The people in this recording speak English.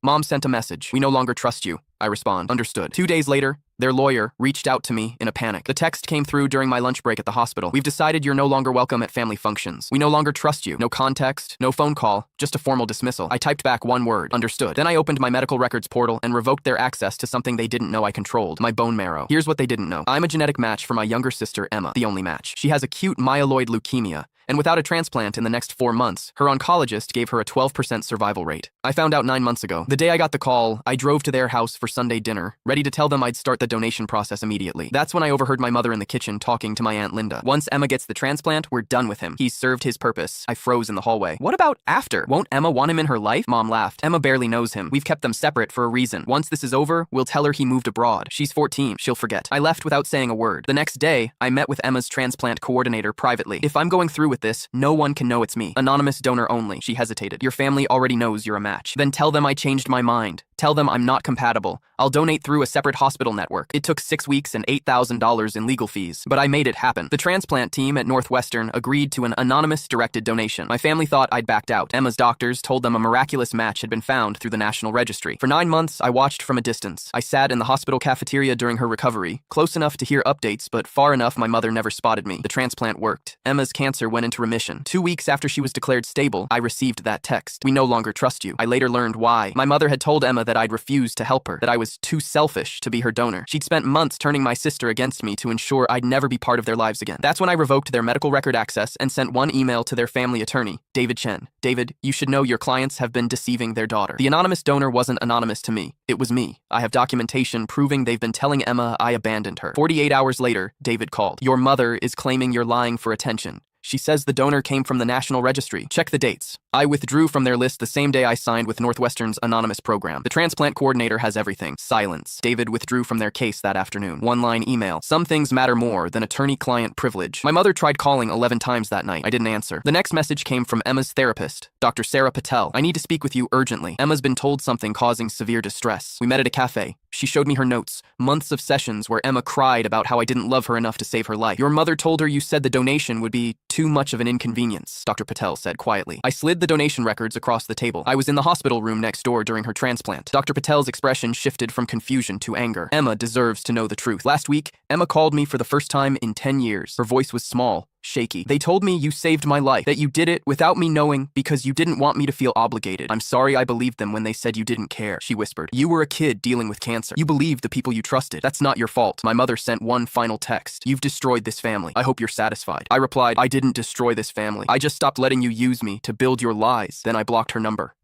Mom sent a message. We no longer trust you. I respond. Understood. 2 days later, their lawyer reached out to me in a panic. The text came through during my lunch break at the hospital. We've decided you're no longer welcome at family functions. We no longer trust you. No context, no phone call, just a formal dismissal. I typed back one word. Understood. Then I opened my medical records portal and revoked their access to something they didn't know I controlled, my bone marrow. Here's what they didn't know. I'm a genetic match for my younger sister, Emma, the only match. She has acute myeloid leukemia, and without a transplant in the next 4 months, her oncologist gave her a 12% survival rate. I found out 9 months ago. The day I got the call, I drove to their house for Sunday dinner, ready to tell them I'd start the donation process immediately. That's when I overheard my mother in the kitchen talking to my Aunt Linda. Once Emma gets the transplant, we're done with him. He's served his purpose. I froze in the hallway. What about after? Won't Emma want him in her life? Mom laughed. Emma barely knows him. We've kept them separate for a reason. Once this is over, we'll tell her he moved abroad. She's 14. She'll forget. I left without saying a word. The next day, I met with Emma's transplant coordinator privately. If I'm going through with this, no one can know it's me. Anonymous donor only. She hesitated. Your family already knows you're a match. Then tell them I changed my mind. Tell them I'm not compatible. I'll donate through a separate hospital network. It took 6 weeks and $8,000 in legal fees, but I made it happen. The transplant team at Northwestern agreed to an anonymous directed donation. My family thought I'd backed out. Emma's doctors told them a miraculous match had been found through the National Registry. For 9 months, I watched from a distance. I sat in the hospital cafeteria during her recovery, close enough to hear updates, but far enough my mother never spotted me. The transplant worked. Emma's cancer went into remission. 2 weeks after she was declared stable, I received that text. We no longer trust you. I later learned why. My mother had told Emma that I'd refused to help her, that I was too selfish to be her donor. She'd spent months turning my sister against me to ensure I'd never be part of their lives again. That's when I revoked their medical record access and sent one email to their family attorney, David Chen. David, you should know your clients have been deceiving their daughter. The anonymous donor wasn't anonymous to me. It was me. I have documentation proving they've been telling Emma I abandoned her. 48 hours later, David called. Your mother is claiming you're lying for attention. She says the donor came from the National Registry. Check the dates. I withdrew from their list the same day I signed with Northwestern's anonymous program. The transplant coordinator has everything. Silence. David withdrew from their case that afternoon. One-line email. Some things matter more than attorney-client privilege. My mother tried calling 11 times that night. I didn't answer. The next message came from Emma's therapist, Dr. Sarah Patel. I need to speak with you urgently. Emma's been told something causing severe distress. We met at a cafe. She showed me her notes, months of sessions where Emma cried about how I didn't love her enough to save her life. Your mother told her you said the donation would be too much of an inconvenience, Dr. Patel said quietly. I slid the donation records across the table. I was in the hospital room next door during her transplant. Dr. Patel's expression shifted from confusion to anger. Emma deserves to know the truth. Last week, Emma called me for the first time in 10 years. Her voice was small, shaky. They told me you saved my life, that you did it without me knowing because you didn't want me to feel obligated. I'm sorry I believed them when they said you didn't care, she whispered. You were a kid dealing with cancer. You believed the people you trusted. That's not your fault. My mother sent one final text. You've destroyed this family. I hope you're satisfied. I replied, I didn't destroy this family. I just stopped letting you use me to build your lies. Then I blocked her number.